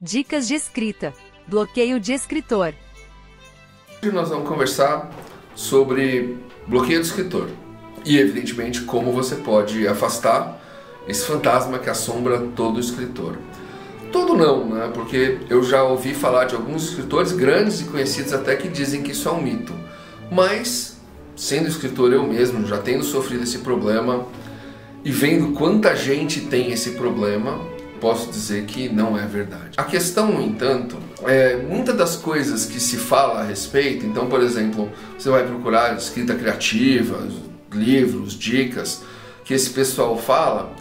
Dicas de escrita. Bloqueio de escritor. Hoje nós vamos conversar sobre bloqueio de escritor e, evidentemente, como você pode afastar esse fantasma que assombra todo escritor. Todo não, né? Porque eu já ouvi falar de alguns escritores grandes e conhecidos até que dizem que isso é um mito. Mas, sendo escritor eu mesmo, já tendo sofrido esse problema e vendo quanta gente tem esse problema, posso dizer que não é verdade. A questão, no entanto, é muitas das coisas que se fala a respeito. Então, por exemplo, você vai procurar escrita criativa, livros, dicas que esse pessoal fala,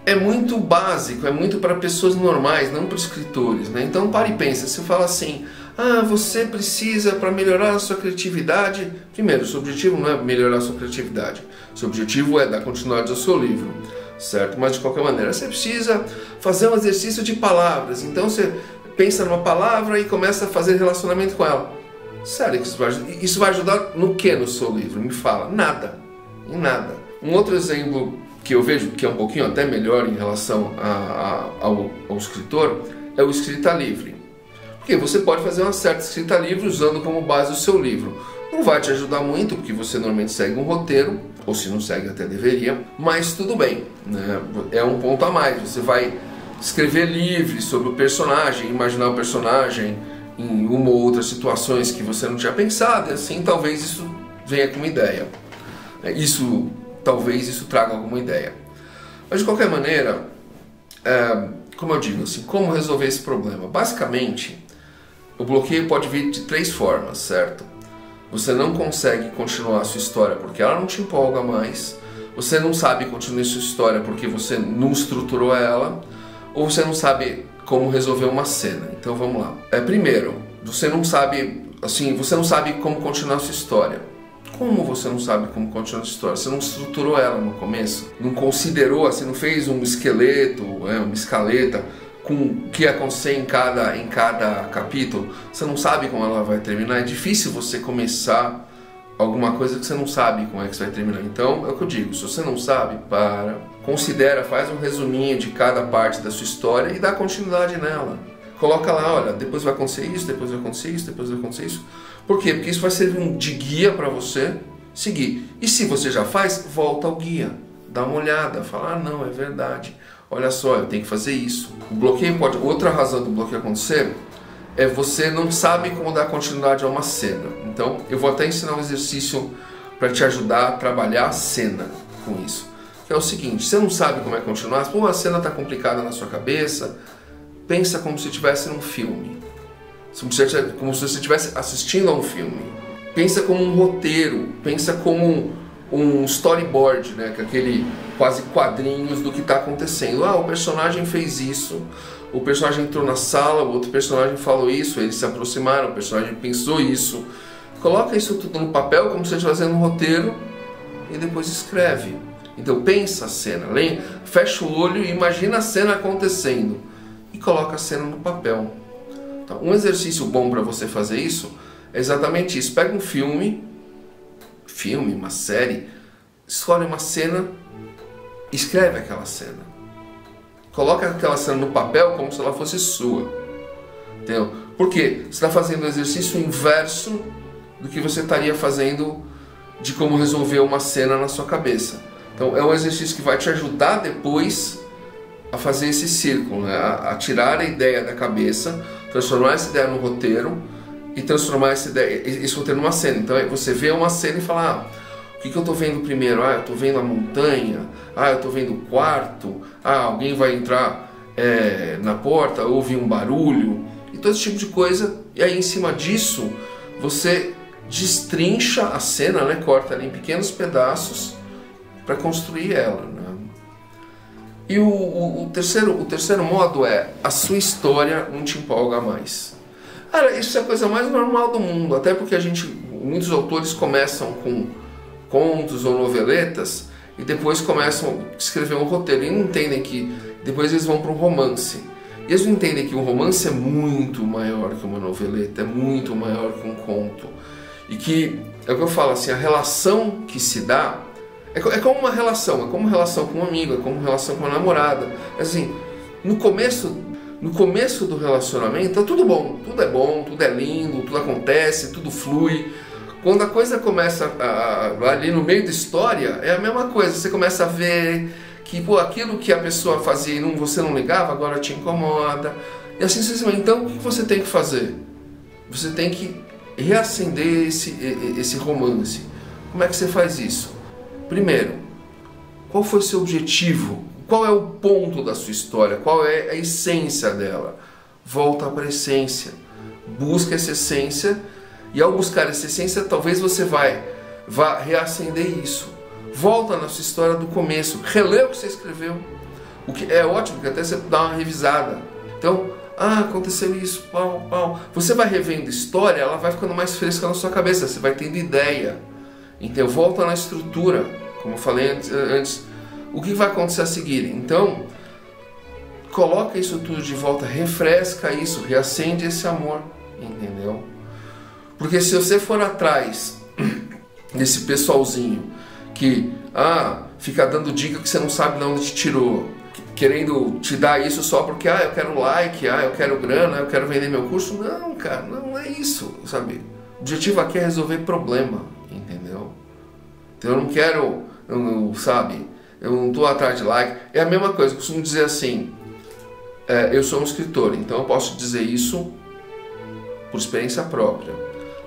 é muito básico, é muito para pessoas normais, não para escritores, né? Então, para e pensa, você fala assim: você precisa, para melhorar a sua criatividade. Primeiro, o seu objetivo não é melhorar a sua criatividade, o seu objetivo é dar continuidade ao seu livro, certo? Mas de qualquer maneira, você precisa fazer um exercício de palavras. Então você pensa numa palavra e começa a fazer relacionamento com ela. Sério que isso vai ajudar no que no seu livro? Me fala. Nada. Em nada. Um outro exemplo que eu vejo que é um pouquinho até melhor em relação ao escritor é o escrita livre. Porque você pode fazer uma certa escrita livre usando como base o seu livro. Não vai te ajudar muito, porque você normalmente segue um roteiro, ou se não segue até deveria, mas tudo bem, né? É um ponto a mais. Você vai escrever livre sobre o personagem, imaginar o personagem em uma ou outra situações que você não tinha pensado, e assim talvez isso venha com uma ideia. Talvez isso traga alguma ideia. Mas de qualquer maneira, como eu digo, assim, como resolver esse problema? Basicamente, o bloqueio pode vir de 3 formas, certo? Você não consegue continuar a sua história porque ela não te empolga mais, você não sabe continuar a sua história porque você não estruturou ela, ou você não sabe como resolver uma cena. Então vamos lá. Primeiro, você não sabe como continuar a sua história. Como você não sabe como continuar a sua história? Você não estruturou ela no começo? Não considerou, você não fez um esqueleto, uma escaleta com o que ia acontecer em cada capítulo? Você não sabe como ela vai terminar? É difícil você começar alguma coisa que você não sabe como é que você vai terminar. Então, é o que eu digo, se você não sabe, considera, faz um resuminho de cada parte da sua história e dá continuidade nela. Coloca lá, olha, depois vai acontecer isso, depois vai acontecer isso, depois vai acontecer isso. Por quê? Porque isso vai servir de guia para você seguir. E se você já faz, volta ao guia. Dá uma olhada, fala, não, é verdade. Olha só, eu tenho que fazer isso. O bloqueio outra razão do bloqueio acontecer é você não sabe como dar continuidade a uma cena. Então, eu vou até ensinar um exercício para te ajudar a trabalhar a cena com isso. Que é o seguinte, você não sabe como é continuar, a cena está complicada na sua cabeça, pensa como se estivesse num filme. Como se você estivesse assistindo a um filme. Pensa como um roteiro, pensa como um storyboard, né? Que é aquele quase quadrinhos do que está acontecendo. O personagem fez isso, o personagem entrou na sala, o outro personagem falou isso, eles se aproximaram, o personagem pensou isso. Coloca isso tudo no papel como se você estivesse fazendo um roteiro e depois escreve. Então pensa a cena, fecha o olho e imagina a cena acontecendo e coloca a cena no papel. Então, um exercício bom para você fazer isso é exatamente isso. Pega um filme, uma série, escolhe uma cena, escreve aquela cena. Coloca aquela cena no papel como se ela fosse sua. Entendeu? Por quê? Você está fazendo o exercício inverso do que você estaria fazendo de como resolver uma cena na sua cabeça. Então é um exercício que vai te ajudar depois a fazer esse círculo, né? A tirar a ideia da cabeça, transformar essa ideia no roteiro e transformar esse roteiro numa cena. Então você vê uma cena e fala, o que eu estou vendo primeiro? Eu estou vendo a montanha, eu estou vendo o quarto, alguém vai entrar na porta, ouve um barulho, e todo esse tipo de coisa. E aí em cima disso você destrincha a cena, né? Corta ela em pequenos pedaços para construir ela, né? E o terceiro modo é a sua história não te empolga mais. Cara, isso é a coisa mais normal do mundo, até porque muitos autores começam com contos ou noveletas e depois começam a escrever um roteiro e não entendem que depois eles vão para um romance. E eles não entendem que um romance é muito maior que uma noveleta, é muito maior que um conto. E que, é o que eu falo assim, a relação que se dá é como uma relação com um amigo, é como uma relação com uma namorada. Assim, no começo no começo do relacionamento tá tudo bom, tudo é lindo, tudo acontece, tudo flui. Quando a coisa começa ali no meio da história, é a mesma coisa. Você começa a ver que aquilo que a pessoa fazia e você não ligava, agora te incomoda. E assim sucessivamente. Então, o que você tem que fazer? Você tem que reacender esse romance. Como é que você faz isso? Primeiro, qual foi o seu objetivo? Qual é o ponto da sua história? Qual é a essência dela? Volta para a essência. Busca essa essência. E ao buscar essa essência, talvez você vá reacender isso. Volta na sua história do começo. Relê o que você escreveu. O que é ótimo, porque até você dá uma revisada. Então, aconteceu isso, pau. Você vai revendo história, ela vai ficando mais fresca na sua cabeça. Você vai tendo ideia. Então, volta na estrutura. Como eu falei antes. O que vai acontecer a seguir? Então, coloca isso tudo de volta. Refresca isso. Reacende esse amor. Entendeu? Porque se você for atrás desse pessoalzinho que fica dando dica que você não sabe de onde te tirou, querendo te dar isso só porque eu quero like, eu quero grana, eu quero vender meu curso, não, cara, não é isso, sabe? O objetivo aqui é resolver problema, entendeu? Então eu não quero, sabe? Eu não estou atrás de like. É a mesma coisa, eu costumo dizer assim, eu sou um escritor, então eu posso dizer isso por experiência própria.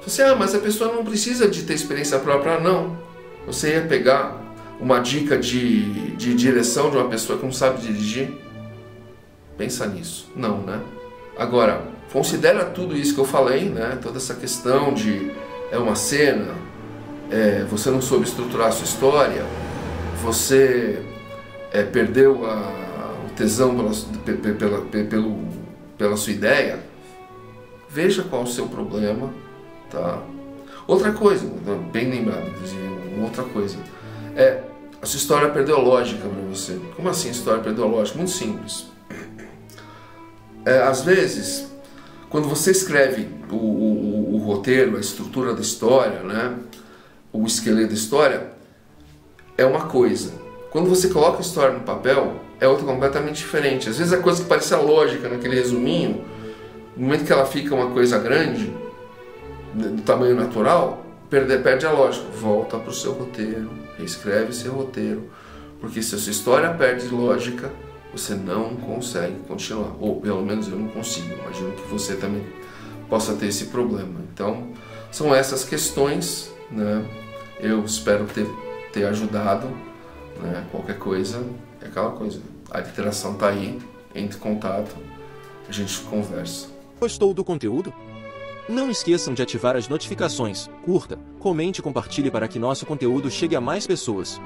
Você, mas a pessoa não precisa de ter experiência própria, não. Você ia pegar uma dica de direção de uma pessoa que não sabe dirigir? Pensa nisso. Não, né? Agora, considera tudo isso que eu falei, né? Toda essa questão de uma cena, você não soube estruturar a sua história, você perdeu o tesão pela sua ideia. Veja qual o seu problema. Tá. Outra coisa, bem lembrado, inclusive, outra coisa, a sua história perdeu lógica para você. Como assim a história perdeu lógica? Muito simples. Às vezes, quando você escreve o roteiro, a estrutura da história, né, o esqueleto da história, é uma coisa. Quando você coloca a história no papel, é outra completamente diferente. Às vezes a coisa que parecia lógica naquele resuminho, no momento que ela fica uma coisa grande, do tamanho natural, perde a lógica. Volta para o seu roteiro, reescreve seu roteiro, porque se a sua história perde lógica, você não consegue continuar, ou pelo menos eu não consigo. Imagino que você também possa ter esse problema. Então, são essas questões, né? Eu espero ter ajudado, né? Qualquer coisa, é aquela coisa, a literação está aí, entre em contato, a gente conversa. Gostou do conteúdo? Não esqueçam de ativar as notificações, curta, comente e compartilhe para que nosso conteúdo chegue a mais pessoas.